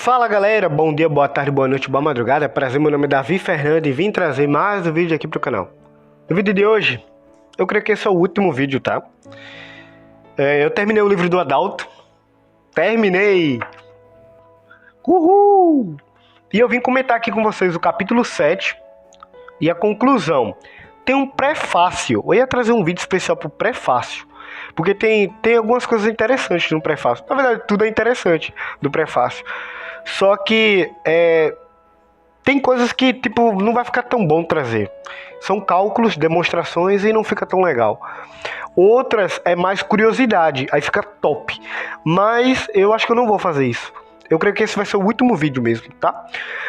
Fala galera, bom dia, boa tarde, boa noite, boa madrugada. Prazer, meu nome é Davi Fernandes e vim trazer mais um vídeo aqui pro canal. No vídeo de hoje, eu creio que esse é o último vídeo, tá? Eu terminei o livro do Adalto. Terminei! Uhul! E eu vim comentar aqui com vocês o capítulo 7 e a conclusão. Tem um prefácio. Eu ia trazer um vídeo especial pro prefácio, porque tem algumas coisas interessantes no prefácio. Na verdade, tudo é interessante do prefácio. Só que tem coisas que tipo não vai ficar tão bom trazer. São cálculos, demonstrações e não fica tão legal. Outras é mais curiosidade, aí fica top. Mas eu acho que eu não vou fazer isso. Eu creio que esse vai ser o último vídeo mesmo, tá?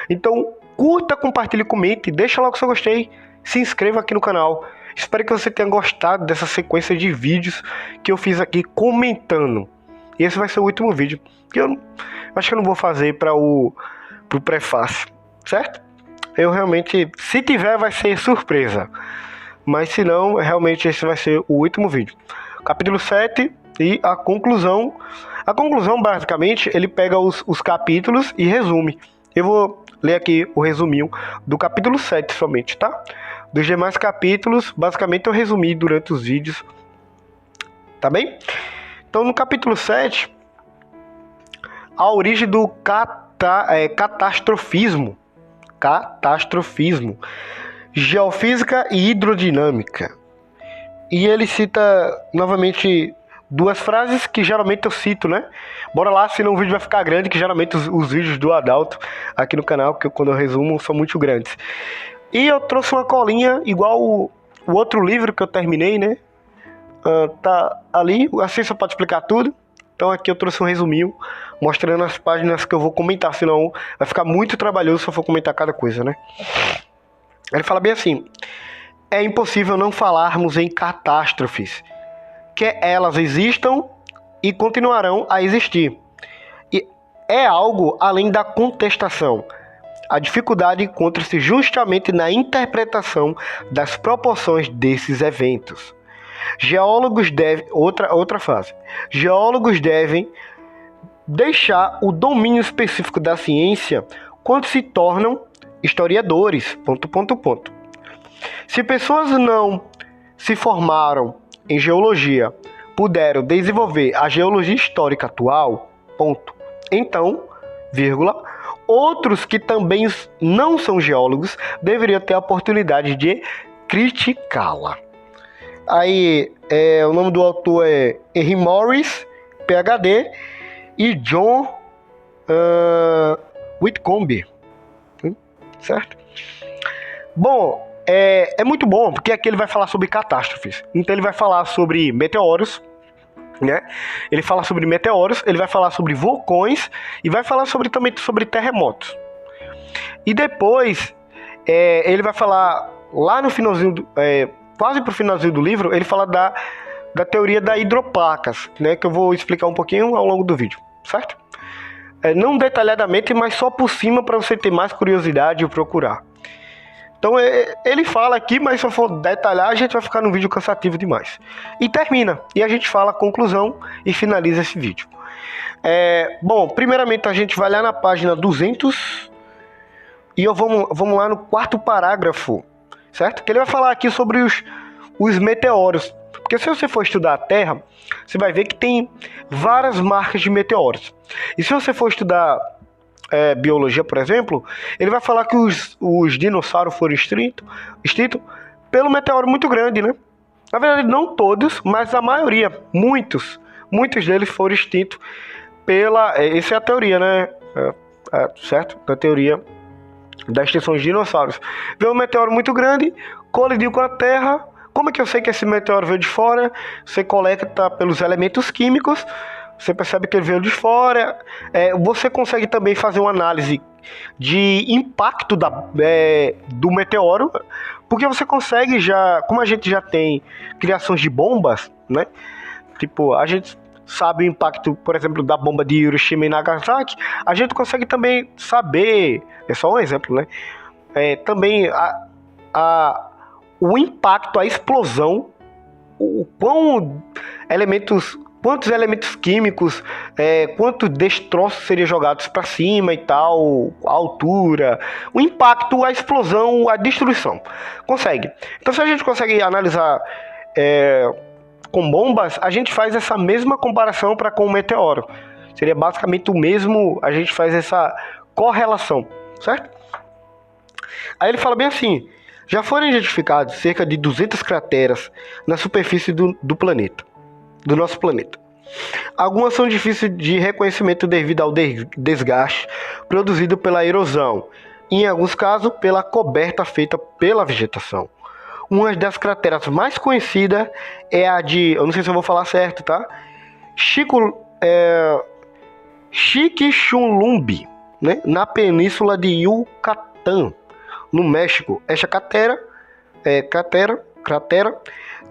Então, curta, compartilhe, comente, deixa lá o seu gostei, se inscreva aqui no canal. Espero que você tenha gostado dessa sequência de vídeos que eu fiz aqui comentando. E esse vai ser o último vídeo, que eu acho que eu não vou fazer pro prefácio, certo? Eu realmente, se tiver, vai ser surpresa. Mas se não, realmente esse vai ser o último vídeo. Capítulo 7 e a conclusão. A conclusão, basicamente, ele pega os capítulos e resume. Eu vou ler aqui o resuminho do capítulo 7 somente, tá? Dos demais capítulos, basicamente eu resumi durante os vídeos. Tá bem? Então, no capítulo 7, a origem do catastrofismo. Catastrofismo. Geofísica e hidrodinâmica. E ele cita novamente duas frases que geralmente eu cito, né? Bora lá, senão o vídeo vai ficar grande, que geralmente os vídeos do Adalto aqui no canal, que quando eu resumo, são muito grandes. E eu trouxe uma colinha, igual o outro livro que eu terminei, né? Tá ali, assim você pode explicar tudo. Então aqui eu trouxe um resuminho, mostrando as páginas que eu vou comentar, senão vai ficar muito trabalhoso se eu for comentar cada coisa, né? Ele fala bem assim: é impossível não falarmos em catástrofes, que elas existam e continuarão a existir. E é algo além da contestação. A dificuldade encontra-se justamente na interpretação das proporções desses eventos. Geólogos devem... Outra frase. Geólogos devem deixar o domínio específico da ciência quando se tornam historiadores. ... Se pessoas não se formaram em geologia puderam desenvolver a geologia histórica atual, então, outros que também não são geólogos deveriam ter a oportunidade de criticá-la. Aí, o nome do autor é Henry Morris, PhD, e John Whitcomb, certo? Bom, é muito bom, porque aqui ele vai falar sobre catástrofes. Então ele vai falar sobre meteoros, né? Ele fala sobre meteoros, ele vai falar sobre vulcões e vai falar também sobre terremotos. E depois ele vai falar lá no finalzinho, quase pro finalzinho do livro, ele fala da teoria das hidroplacas, né? Que eu vou explicar um pouquinho ao longo do vídeo, certo? Não detalhadamente, mas só por cima para você ter mais curiosidade e procurar. Então ele fala aqui, mas se eu for detalhar, a gente vai ficar num vídeo cansativo demais. E termina, e a gente fala a conclusão e finaliza esse vídeo. Bom, primeiramente a gente vai lá na página 200 e vamos lá no quarto parágrafo, certo? Que ele vai falar aqui sobre os meteoros. Porque se você for estudar a Terra, você vai ver que tem várias marcas de meteoros. E se você for estudar biologia, por exemplo, ele vai falar que os dinossauros foram extintos pelo meteoro muito grande, né? Na verdade, não todos, mas a maioria, muitos deles foram extintos essa é a teoria, né? Certo? A teoria da extinção dos dinossauros. Veio um meteoro muito grande, colidiu com a Terra. Como é que eu sei que esse meteoro veio de fora? Você coleta pelos elementos químicos. Você percebe que ele veio de fora. Você consegue também fazer uma análise de impacto do meteoro, porque você consegue como a gente já tem criações de bombas, né? Tipo, a gente sabe o impacto, por exemplo, da bomba de Hiroshima e Nagasaki. A gente consegue também saber, é só um exemplo, né? Também o impacto, a explosão, o quão elementos quantos elementos químicos, quantos destroços seriam jogados para cima e tal, a altura, o impacto, a explosão, a destruição. Consegue. Então, se a gente consegue analisar com bombas, a gente faz essa mesma comparação para com o meteoro. Seria basicamente o mesmo, a gente faz essa correlação, certo? Aí ele fala bem assim: já foram identificados cerca de 200 crateras na superfície do planeta, do nosso planeta. Algumas são difíceis de reconhecimento devido ao desgaste produzido pela erosão, e em alguns casos pela coberta feita pela vegetação. Uma das crateras mais conhecidas é a de, eu não sei se eu vou falar certo, tá? Chiquichulumbi, né? Na península de Yucatán, no México. Esta cratera,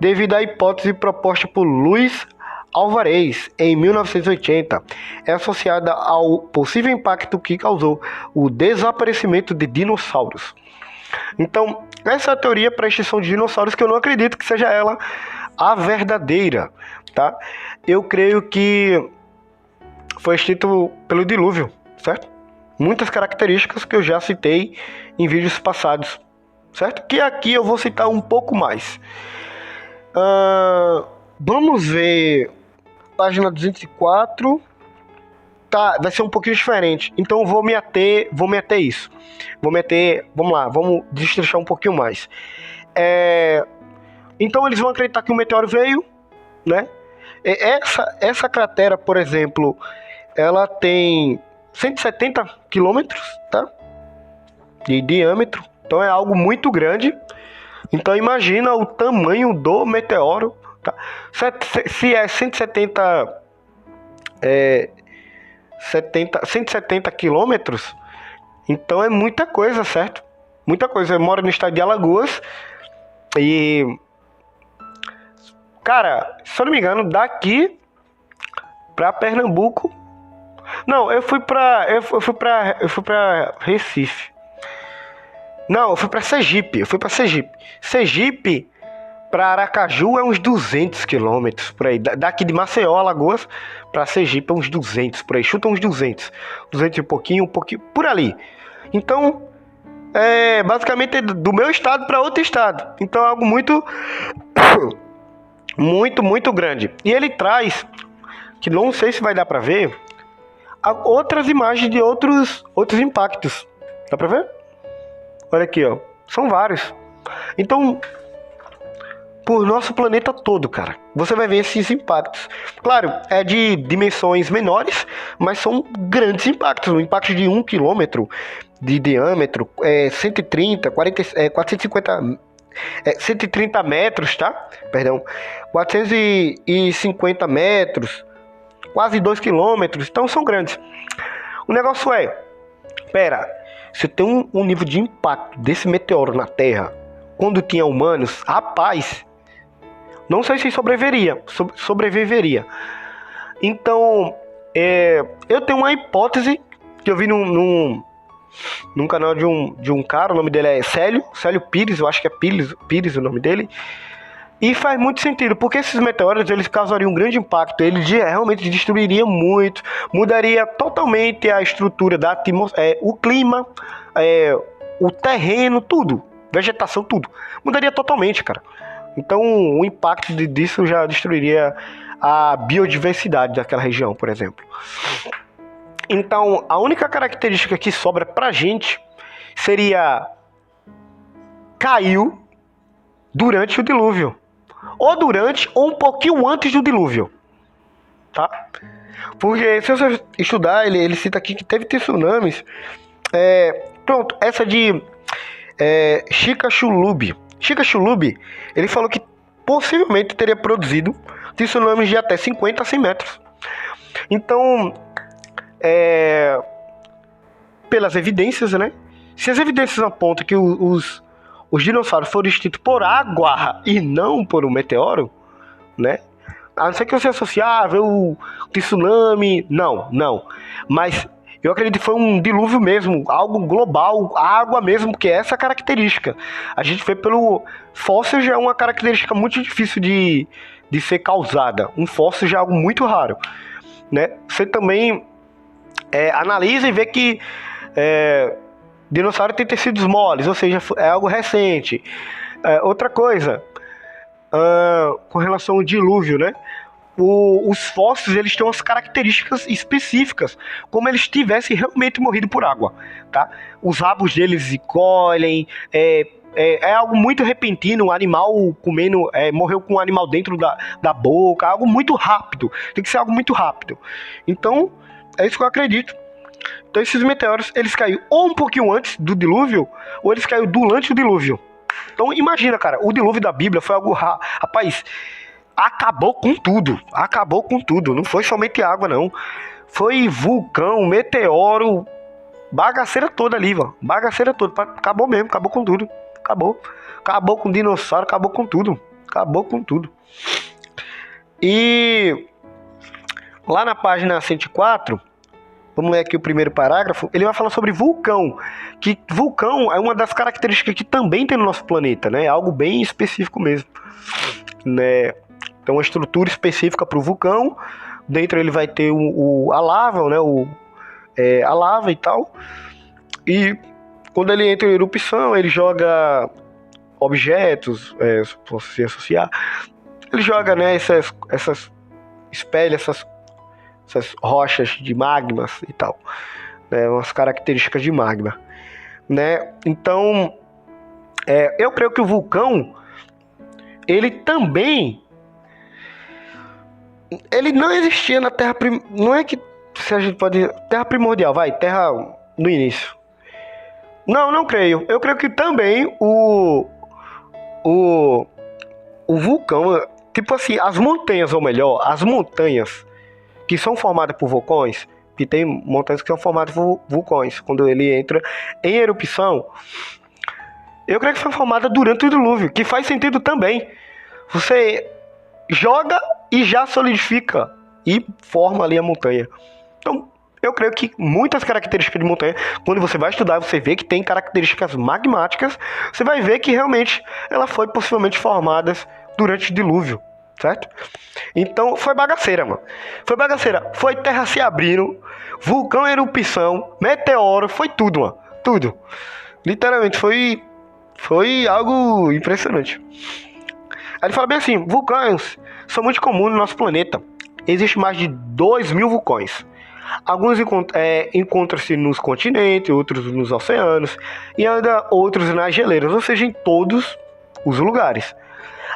devido à hipótese proposta por Luiz Alvarez em 1980, é associada ao possível impacto que causou o desaparecimento de dinossauros. Então, essa é a teoria para a extinção de dinossauros, que eu não acredito que seja ela a verdadeira, tá? Eu creio que foi extinto pelo dilúvio, certo? Muitas características que eu já citei em vídeos passados, certo? Que aqui eu vou citar um pouco mais. Vamos ver página 204. Tá, vai ser um pouquinho diferente. Então eu vou me ater isso. Vamos lá, vamos destrinchar um pouquinho mais. Então eles vão acreditar que o meteoro veio, né? Essa cratera, por exemplo, ela tem 170 quilômetros, tá? De diâmetro. Então é algo muito grande. Então imagina o tamanho do meteoro, tá? Se é 170 quilômetros, então é muita coisa, certo? Muita coisa. Eu moro no estado de Alagoas e, cara, se eu não me engano, daqui pra Pernambuco. Não, eu fui pra Recife. Não, eu fui pra Sergipe. Sergipe para Aracaju é uns 200 quilômetros por aí. Daqui de Maceió, Alagoas, para Sergipe é uns 200 por aí. Chuta uns 200 e um pouquinho, por ali. Então, basicamente do meu estado para outro estado. Então é algo muito, muito, muito grande. E ele traz, que não sei se vai dar para ver, outras imagens de outros impactos. Dá para ver? Olha aqui, ó. São vários. Então, por nosso planeta todo, cara, você vai ver esses impactos. Claro, é de dimensões menores, mas são grandes impactos. Um impacto de 1 quilômetro de diâmetro, 130 metros, tá? Perdão, 450 metros, quase 2 quilômetros. Então são grandes. O negócio se tem um nível de impacto desse meteoro na Terra, quando tinha humanos, rapaz, não sei se sobreviveria. Então, eu tenho uma hipótese que eu vi num canal de um cara, o nome dele é Célio Pires, eu acho que é Pires o nome dele. E faz muito sentido, porque esses meteoros, eles causariam um grande impacto, ele realmente destruiria muito, mudaria totalmente a estrutura da atmosfera, o clima, o terreno, tudo, vegetação, tudo. Mudaria totalmente, cara. Então, o impacto disso já destruiria a biodiversidade daquela região, por exemplo. Então, a única característica que sobra pra gente seria caiu durante o dilúvio. Ou durante, ou um pouquinho antes do dilúvio. Tá? Porque, se você estudar, ele cita aqui que teve tsunamis. Pronto, essa de Chicxulub, ele falou que possivelmente teria produzido tsunamis de até 50 a 100 metros. Então, pelas evidências, né? Se as evidências apontam que os dinossauros foram extintos por água e não por um meteoro, né? A não ser que você associe, o tsunami. Não. Mas Eu acredito que foi um dilúvio mesmo, algo global, água mesmo, que é essa característica. A gente vê pelo fóssil, já é uma característica muito difícil de ser causada. Um fóssil já é algo muito raro, né? Você também analisa e vê que dinossauro tem tecidos moles, ou seja, é algo recente. Outra coisa, com relação ao dilúvio, né? Os fósseis, eles têm umas características específicas, como eles tivessem realmente morrido por água, tá? Os rabos deles encolhem, é algo muito repentino, um animal comendo, morreu com um animal dentro da boca, algo muito rápido, tem que ser algo muito rápido. Então, é isso que eu acredito. Então, esses meteoros, eles caíram ou um pouquinho antes do dilúvio, ou eles caíram durante o dilúvio. Então, imagina, cara, o dilúvio da Bíblia foi algo, rapaz, acabou com tudo, não foi somente água, não. Foi vulcão, meteoro, bagaceira toda ali, mano. Bagaceira toda, acabou mesmo, acabou com tudo. Acabou com dinossauro, acabou com tudo. E lá na página 104, vamos ler aqui o primeiro parágrafo, ele vai falar sobre vulcão. Que vulcão é uma das características que também tem no nosso planeta, né? É algo bem específico mesmo, né? Tem uma estrutura específica para o vulcão. Dentro ele vai ter a lava, né? A lava e tal. E quando ele entra em erupção, ele joga objetos, posso se associar. Ele joga, né? Espelha essas rochas de magmas e tal, né? Umas características de magma, né? Então, eu creio que o vulcão, ele também, ele não existia na Terra, não é que se a gente pode, Terra primordial, Terra no início. Não creio. Eu creio que também o vulcão, tipo assim, as montanhas, ou melhor, as montanhas que são formadas por vulcões, que tem montanhas que são formadas por vulcões, quando ele entra em erupção, eu creio que foi formada durante o dilúvio, que faz sentido também. Você joga e já solidifica e forma ali a montanha. Então, eu creio que muitas características de montanha, quando você vai estudar, você vê que tem características magmáticas, você vai ver que realmente ela foi possivelmente formada durante o dilúvio, certo? Então, foi bagaceira, mano. Foi bagaceira. Foi terra se abrindo, vulcão em erupção, meteoro, foi tudo, mano. Tudo. Literalmente, foi algo impressionante. Aí ele fala bem assim: vulcões são muito comuns no nosso planeta. Existem mais de 2.000 vulcões. Alguns encontram-se nos continentes, outros nos oceanos e ainda outros nas geleiras, ou seja, em todos os lugares.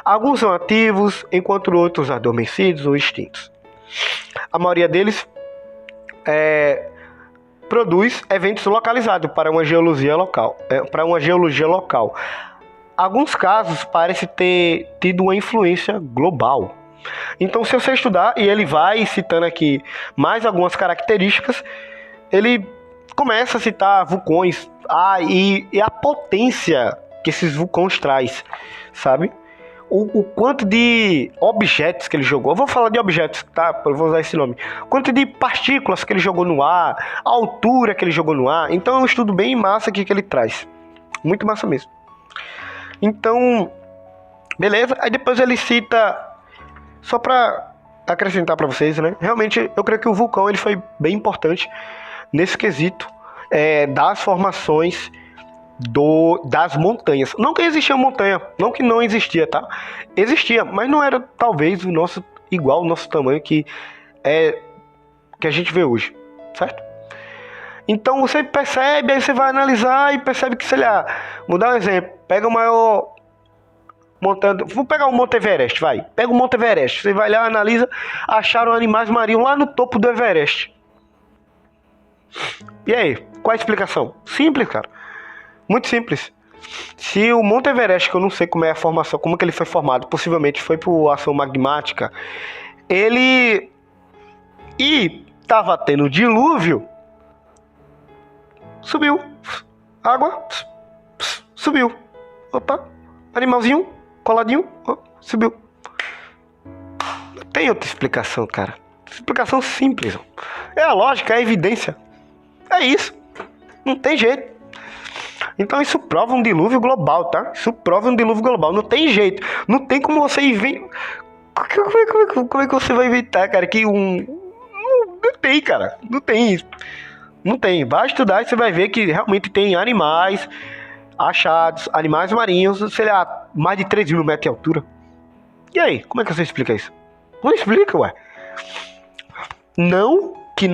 Alguns são ativos, enquanto outros adormecidos ou extintos. A maioria deles produz eventos localizados para uma geologia local. Alguns casos parecem ter tido uma influência global. Então, se você estudar, e ele vai citando aqui mais algumas características, ele começa a citar vulcões, e a potência que esses vulcões traz, sabe? O quanto de objetos que ele jogou, eu vou falar de objetos, tá? Eu vou usar esse nome. O quanto de partículas que ele jogou no ar, a altura que ele jogou no ar. Então, é um estudo bem massa aqui que ele traz. Muito massa mesmo. Então, beleza. Aí depois ele cita, só para acrescentar para vocês, né? Realmente, eu creio que o vulcão ele foi bem importante nesse quesito das formações das montanhas. Não que existia montanha, não que não existia, tá? Existia, mas não era talvez igual o nosso tamanho que a gente vê hoje, certo? Então você percebe, aí você vai analisar e percebe que, sei lá, vou dar um exemplo, pega o maior montanha, vou pegar o Monte Everest, pega o Monte Everest, você vai lá, analisa, acharam animais marinhos lá no topo do Everest. E aí, qual a explicação? Simples, cara, muito simples. Se o Monte Everest, que eu não sei como é a formação, como que ele foi formado, possivelmente foi por ação magmática, e tava tendo dilúvio, subiu, água, subiu, opa, animalzinho, coladinho, subiu. Não tem outra explicação, cara. Explicação simples. É a lógica, é a evidência. É isso. Não tem jeito. Então isso prova um dilúvio global, tá? Isso prova um dilúvio global. Não tem jeito. Não tem como você inventar. Como é que você vai inventar, cara? Que não tem, cara. Não tem isso. Não tem. Vai estudar e você vai ver que realmente tem animais achados, animais marinhos, sei lá, mais de 3 mil metros de altura. E aí? Como é que você explica isso? Não explica, ué. Não que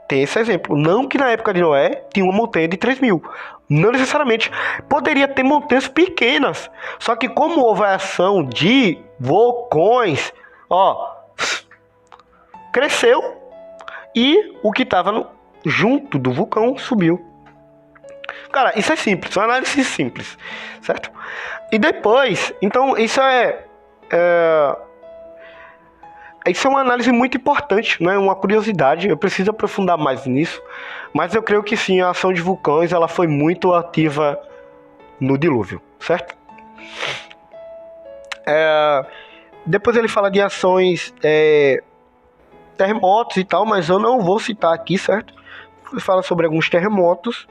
tem esse exemplo. Não que na época de Noé tinha uma montanha de 3 mil. Não necessariamente. Poderia ter montanhas pequenas. Só que como houve a ação de vulcões, cresceu e o que estava junto do vulcão subiu. Cara, isso é simples. Uma análise simples. Certo? E depois, então isso isso é uma análise muito importante, né? Uma curiosidade. Eu preciso aprofundar mais nisso. Mas eu creio que sim, a ação de vulcões ela foi muito ativa no dilúvio, certo? Depois ele fala de ações, terremotos e tal, mas eu não vou citar aqui, certo? Ele fala sobre alguns terremotos.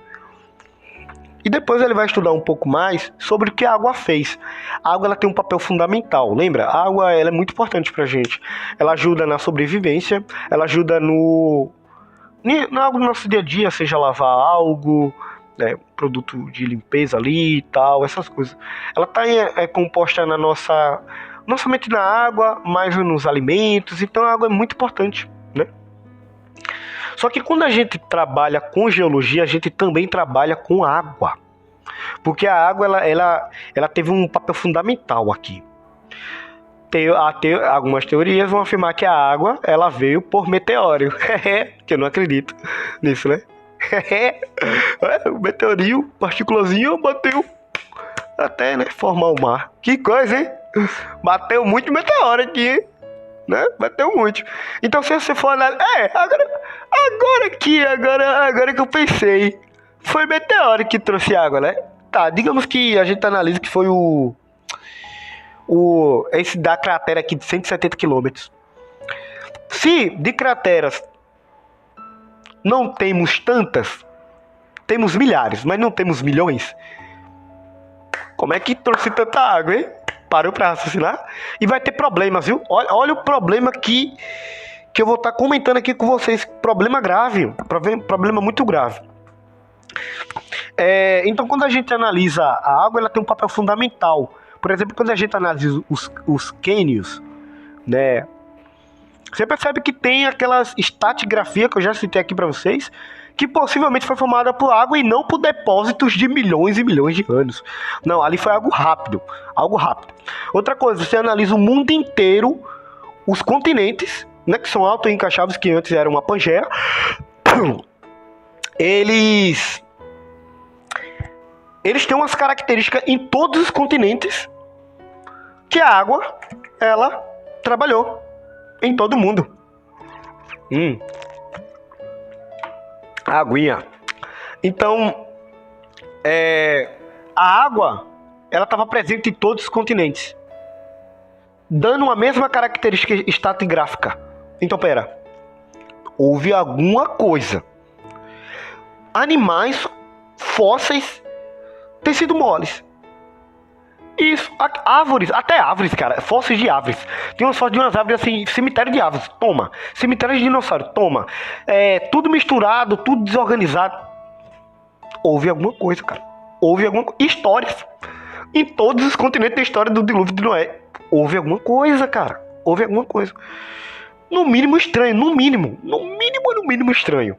E depois ele vai estudar um pouco mais sobre o que a água fez. A água ela tem um papel fundamental, lembra? A água ela é muito importante pra gente. Ela ajuda na sobrevivência, ela ajuda no nosso dia a dia, seja lavar algo, produto de limpeza ali e tal, essas coisas. Ela está composta não somente na água, mas nos alimentos, então a água é muito importante, né? Só que quando a gente trabalha com geologia, a gente também trabalha com água. Porque a água ela teve um papel fundamental aqui. Algumas teorias vão afirmar que a água ela veio por meteoro. Que eu não acredito nisso, né? O meteorinho, partículazinha, bateu até, né, formar o mar. Que coisa, hein? Bateu muito meteoro aqui, hein? Né? Bateu muito. Então se você for analisar... Agora que eu pensei, foi meteoro que trouxe água, né? Tá, digamos que a gente analisa que foi esse da cratera aqui de 170 quilômetros. Se de crateras não temos tantas, temos milhares, mas não temos milhões, como é que trouxe tanta água, hein? Parou pra raciocinar? E vai ter problemas, viu? Olha o problema que eu vou estar comentando aqui com vocês. Problema grave. Problema muito grave. Então, quando a gente analisa a água, ela tem um papel fundamental. Por exemplo, quando a gente analisa os cânions, né? Você percebe que tem aquelas estratigrafia que eu já citei aqui para vocês, que possivelmente foi formada por água e não por depósitos de milhões e milhões de anos. Não, ali foi algo rápido. Outra coisa, você analisa o mundo inteiro, os continentes, né, que são autoencaixáveis, que antes eram uma Pangeia, eles têm umas características em todos os continentes que a água, ela trabalhou em todo mundo. Aguinha. Então, a água, ela estava presente em todos os continentes, dando uma mesma característica estratigráfica. Então, houve alguma coisa. Animais fósseis tecido moles. Isso, árvores, até árvores, cara, fósseis de árvores. Tem umas fósseis de umas árvores assim, cemitério de árvores, toma. Cemitério de dinossauro, toma. Tudo misturado, tudo desorganizado. Houve alguma coisa, cara. Histórias. Em todos os continentes tem história do dilúvio de Noé. Houve alguma coisa, cara. Houve alguma coisa. No mínimo estranho, no mínimo estranho.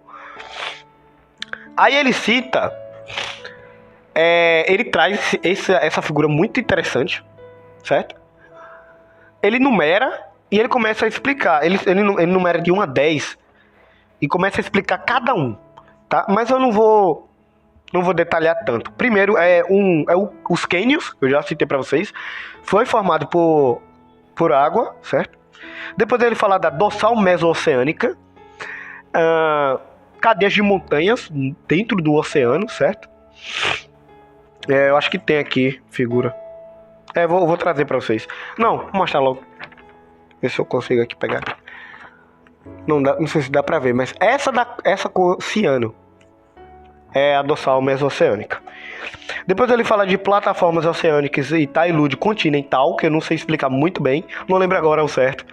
Aí ele cita... ele traz essa figura muito interessante, certo? Ele numera e ele começa a explicar. Ele numera de 1 a 10 e começa a explicar cada um, tá? Mas eu não vou detalhar tanto. Primeiro os cânions, eu já citei para vocês, foi formado por água, certo? Depois ele fala da dorsal meso-oceânica, cadeias de montanhas dentro do oceano, certo? Eu acho que tem aqui figura. Vou trazer pra vocês. Não, vou mostrar logo. Ver se eu consigo aqui pegar. Não sei se dá pra ver, mas essa cor ciano é a dorsal mesoceânica. Depois ele fala de plataformas oceânicas e talude continental, que eu não sei explicar muito bem, não lembro agora ao certo,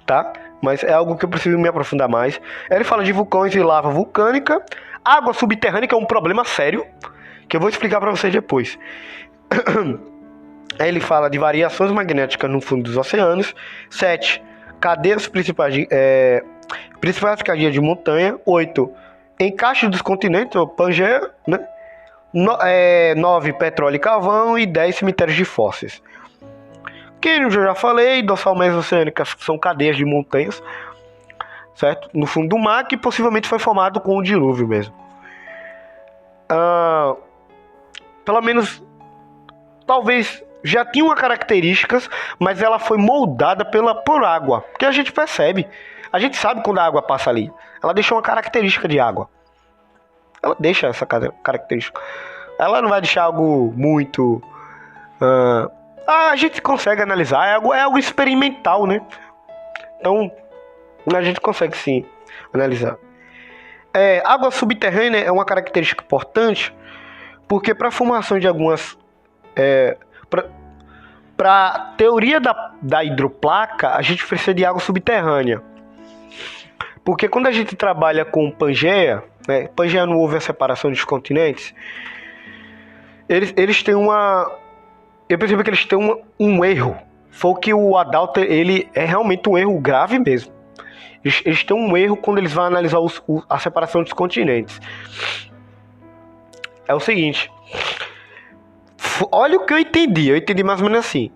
tá? Mas é algo que eu preciso me aprofundar mais. Ele fala de vulcões e lava vulcânica, água subterrânea, que é um problema sério, que eu vou explicar pra vocês depois. Aí ele fala de variações magnéticas no fundo dos oceanos. 7. Cadeias principais cadeias de montanha. 8. Encaixe dos continentes, ou Pangeia, né? 9. Petróleo e carvão. E 10. Cemitérios de fósseis. Que eu já falei, dorsal mesoceânica são cadeias de montanhas, certo? No fundo do mar, que possivelmente foi formado com o dilúvio mesmo. Pelo menos, talvez já tinha uma características, mas ela foi moldada por água, porque a gente percebe, a gente sabe quando a água passa ali, ela deixa uma característica de água, ela deixa essa característica, ela não vai deixar algo muito, a gente consegue analisar, é algo experimental, né? Então a gente consegue sim analisar. Água subterrânea é uma característica importante, porque para a formação de algumas para a teoria da hidroplaca, a gente precisa de água subterrânea. Porque quando a gente trabalha com Pangeia, né, Pangeia não houve a separação dos continentes, eles têm eu percebo que eles têm um erro. Foi o que o Adalto, ele é realmente um erro grave mesmo. Eles têm um erro quando eles vão analisar a separação dos continentes. É o seguinte... Olha o que eu entendi mais ou menos assim.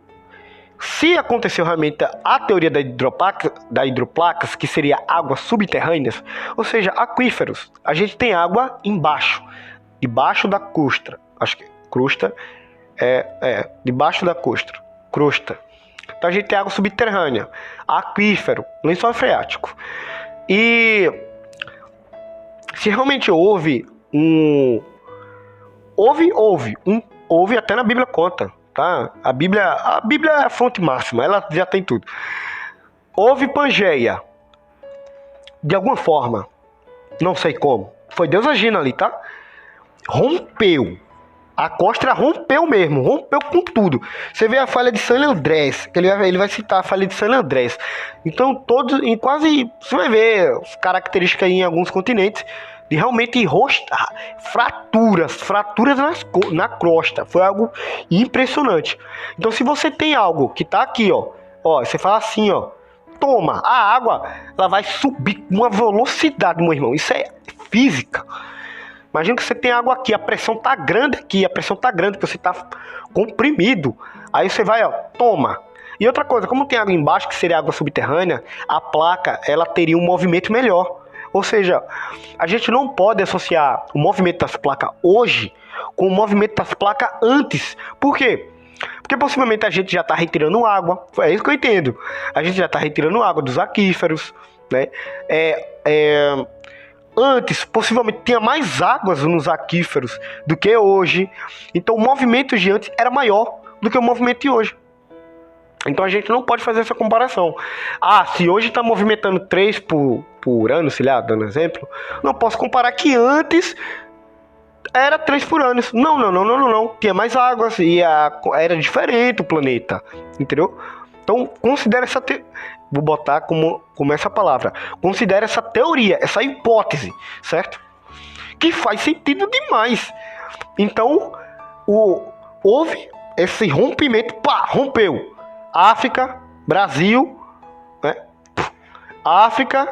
Se aconteceu realmente a teoria da hidroplacas, que seria águas subterrâneas, ou seja, aquíferos, a gente tem água debaixo da crosta. Acho que crosta debaixo da crosta. Então a gente tem água subterrânea, aquífero, lençol freático. E se realmente houve até na Bíblia conta, tá? A Bíblia é a fonte máxima, ela já tem tudo. Houve Pangeia, de alguma forma, não sei como, foi Deus agindo ali, tá? Rompeu, a costa rompeu mesmo, rompeu com tudo. Você vê a falha de San Andrés, que ele vai citar a falha de San Andrés. Então você vai ver as características aí em alguns continentes, de realmente fraturas na crosta. Foi algo impressionante. Então se você tem algo que tá aqui, ó, você fala assim, ó, toma, a água, ela vai subir com uma velocidade, meu irmão. Isso é física. Imagina que você tem água aqui, a pressão tá grande aqui, que você tá comprimido. Aí você vai, ó, toma. E outra coisa, como tem água embaixo, que seria água subterrânea, a placa, ela teria um movimento melhor. Ou seja, a gente não pode associar o movimento das placas hoje com o movimento das placas antes. Por quê? Porque possivelmente a gente já está retirando água. É isso que eu entendo. A gente já está retirando água dos aquíferos, né? Antes, possivelmente, tinha mais águas nos aquíferos do que hoje. Então, o movimento de antes era maior do que o movimento de hoje. Então, a gente não pode fazer essa comparação. Se hoje está movimentando 3 por ano, sei lá, dando exemplo, não posso comparar que antes era 3 por ano. Não. Tinha mais águas e era diferente o planeta, entendeu? Então, considere essa vou botar como essa palavra. Considere essa teoria, essa hipótese, certo? Que faz sentido demais. Então, houve esse rompimento, rompeu. África, Brasil, né? África,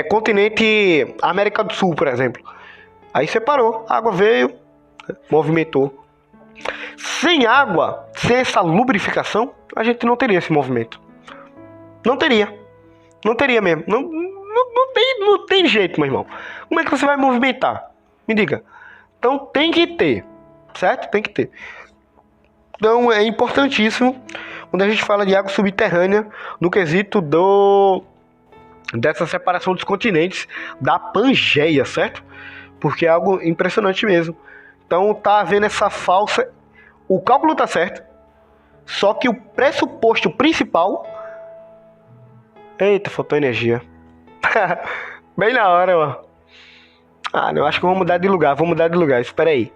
continente América do Sul, por exemplo. Aí separou, a água veio, movimentou. Sem água, sem essa lubrificação, a gente não teria esse movimento. Não teria mesmo. Não tem jeito, meu irmão. Como é que você vai movimentar? Me diga. Então tem que ter, certo? Tem que ter. Então é importantíssimo quando a gente fala de água subterrânea no quesito dessa separação dos continentes, da Pangeia, certo? Porque é algo impressionante mesmo. Então tá havendo essa falsa... O cálculo tá certo, só que o pressuposto principal... Eita, faltou energia. Bem na hora, ó. Ah, não, acho que eu vou mudar de lugar, espera aí.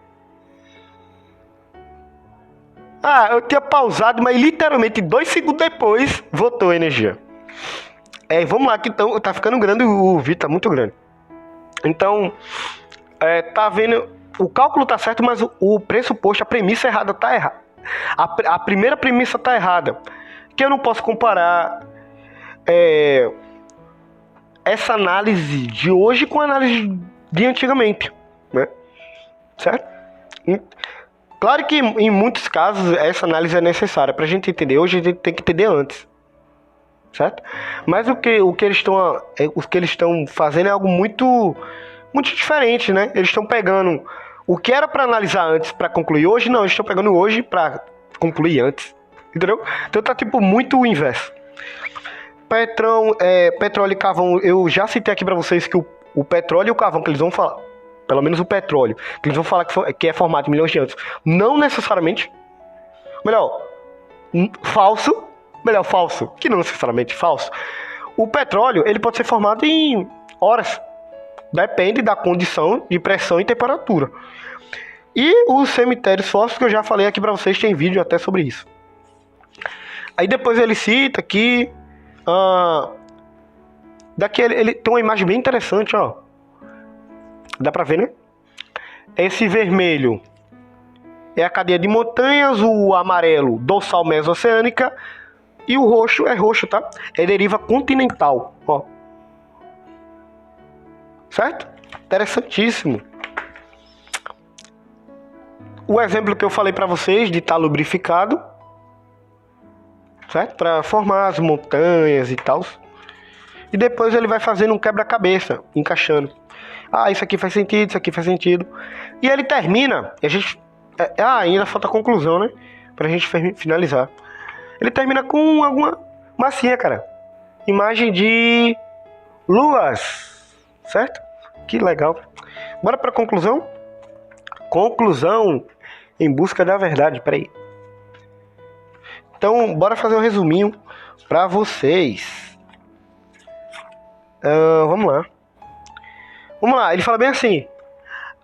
Ah, eu tinha pausado, mas literalmente 2 segundos depois voltou a energia. Vamos lá, que então tá ficando grande, o vídeo tá muito grande. Então, tá vendo, o cálculo tá certo, mas o pressuposto, a premissa errada tá errada. A primeira premissa tá errada. Que eu não posso comparar essa análise de hoje com a análise de antigamente, né? Certo? Claro que em muitos casos essa análise é necessária. Pra gente entender hoje, a gente tem que entender antes. Certo? Mas o que eles estão fazendo é algo muito diferente, né? Eles estão pegando o que era para analisar antes para concluir hoje, não, eles estão pegando hoje para concluir antes, entendeu? Então tá tipo muito o inverso. Petróleo e carvão, eu já citei aqui para vocês que o petróleo e o carvão que eles vão falar, pelo menos o petróleo, que eles vão falar que é formado em milhões de anos, não necessariamente, falso, que não necessariamente falso. O petróleo, ele pode ser formado em horas. Depende da condição de pressão e temperatura. E os cemitérios fósseis, que eu já falei aqui pra vocês, tem vídeo até sobre isso. Aí depois ele cita que... daqui ele tem uma imagem bem interessante, ó. Dá pra ver, né? Esse vermelho é a cadeia de montanhas, o amarelo, dorsal mesoceânica, e o roxo é roxo, tá? É deriva continental, ó. Certo? Interessantíssimo. O exemplo que eu falei para vocês de estar lubrificado, certo? Para formar as montanhas e tal. E depois ele vai fazendo um quebra-cabeça, encaixando. Ah, isso aqui faz sentido, isso aqui faz sentido. E ele termina, e a gente... ainda falta a conclusão, né? Pra gente finalizar. Ele termina com alguma massinha, cara. Imagem de luas, certo? Que legal. Bora pra conclusão? Conclusão em busca da verdade. Peraí. Então, bora fazer um resuminho pra vocês. Vamos lá. Ele fala bem assim: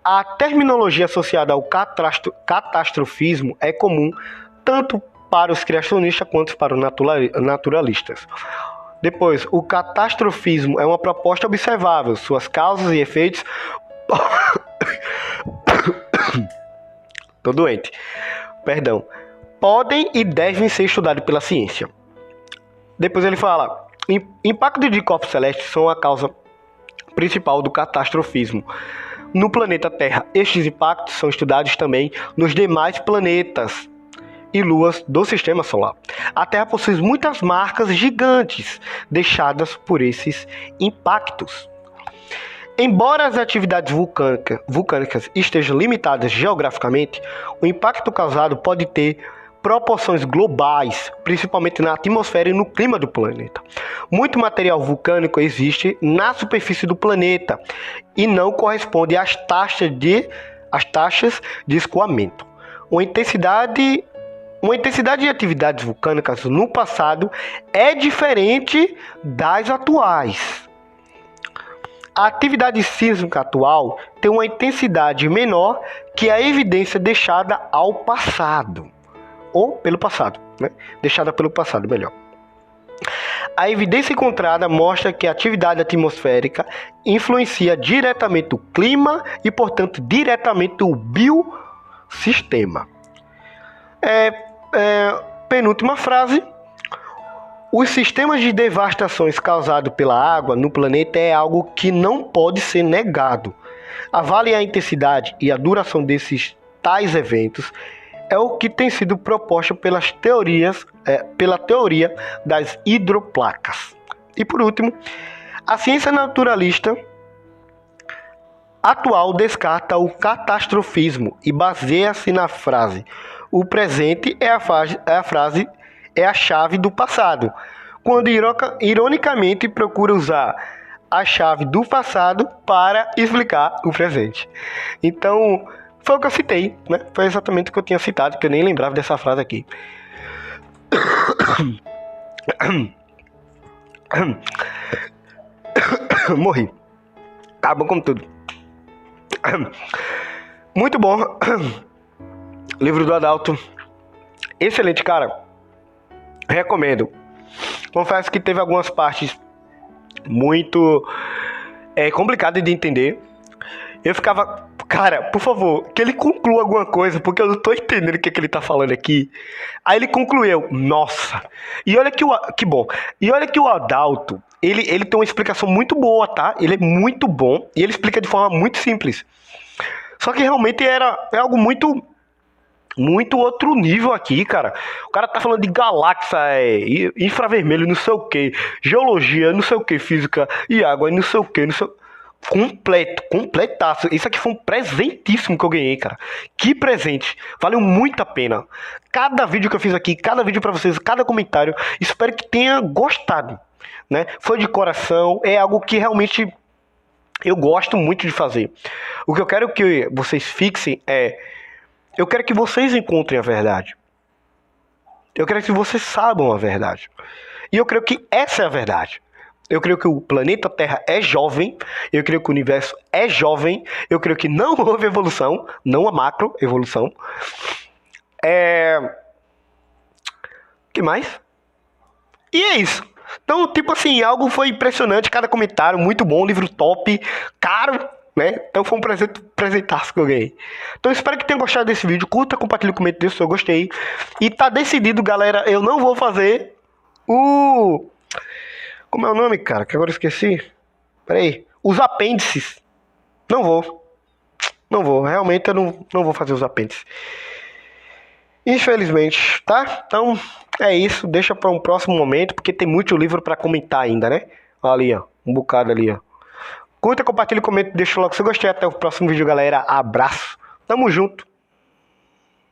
a terminologia associada ao catastrofismo é comum tanto para os criacionistas quanto para os naturalistas. Depois, o catastrofismo é uma proposta observável, suas causas e efeitos... Tô doente. Perdão. Podem e devem ser estudados pela ciência. Depois ele fala: impactos de corpos celestes são a causa principal do catastrofismo. No planeta Terra, estes impactos são estudados também nos demais planetas e luas do Sistema Solar. A Terra possui muitas marcas gigantes deixadas por esses impactos. Embora as atividades vulcânicas estejam limitadas geograficamente, o impacto causado pode ter proporções globais, principalmente na atmosfera e no clima do planeta. Muito material vulcânico existe na superfície do planeta e não corresponde às taxas de escoamento. Uma intensidade de atividades vulcânicas no passado é diferente das atuais. A atividade sísmica atual tem uma intensidade menor que a evidência deixada ao passado. Ou pelo passado, né? Deixada pelo passado, melhor. A evidência encontrada mostra que a atividade atmosférica influencia diretamente o clima e, portanto, diretamente o biossistema. Penúltima frase. Os sistemas de devastações causados pela água no planeta é algo que não pode ser negado. Avaliar a intensidade e a duração desses tais eventos é o que tem sido proposto pela teoria das hidroplacas. E por último, a ciência naturalista atual descarta o catastrofismo e baseia-se na frase: o presente é a chave do passado, quando ironicamente procura usar a chave do passado para explicar o presente. Então, foi o que eu citei, né? Foi exatamente o que eu tinha citado, que eu nem lembrava dessa frase aqui. Morri. Acabou com tudo. Muito bom. Livro do Adalto. Excelente, cara. Recomendo. Confesso que teve algumas partes muito complicadas de entender. Eu ficava... Cara, por favor, que ele conclua alguma coisa, porque eu não tô entendendo o que ele tá falando aqui. Aí ele concluiu. Nossa. E olha que bom. E olha que o Adalto, ele tem uma explicação muito boa, tá? Ele é muito bom e ele explica de forma muito simples. Só que realmente é algo muito outro nível aqui, cara. O cara tá falando de galáxia, infravermelho, não sei o que, geologia, não sei o que, física e água, não sei o que, não sei... Completaço. Isso aqui foi um presentíssimo que eu ganhei, cara. Que presente. Valeu muito a pena. Cada vídeo que eu fiz aqui, cada vídeo pra vocês, cada comentário, espero que tenha gostado, né? Foi de coração, é algo que realmente eu gosto muito de fazer. O que eu quero que vocês fixem eu quero que vocês encontrem a verdade. Eu quero que vocês saibam a verdade. E eu creio que essa é a verdade. Eu creio que o planeta Terra é jovem. Eu creio que o universo é jovem. Eu creio que não houve evolução. Não a macro evolução. Que mais? E é isso. Então, tipo assim, algo foi impressionante. Cada comentário, muito bom. Livro top. Caro, né? Então foi um presentaço que eu ganhei. Então espero que tenham gostado desse vídeo. Curta, compartilhe, comente se eu gostei. E tá decidido, galera. Eu não vou fazer o... Como é o nome, cara? Que agora eu esqueci. Pera aí. Os apêndices. Não vou. Realmente eu não vou fazer os apêndices. Infelizmente, tá? Então, é isso. Deixa para um próximo momento, porque tem muito livro para comentar ainda, né? Ali, ó. Um bocado ali, ó. Curta, compartilha, comente, deixa o like se gostou. Até o próximo vídeo, galera. Abraço. Tamo junto.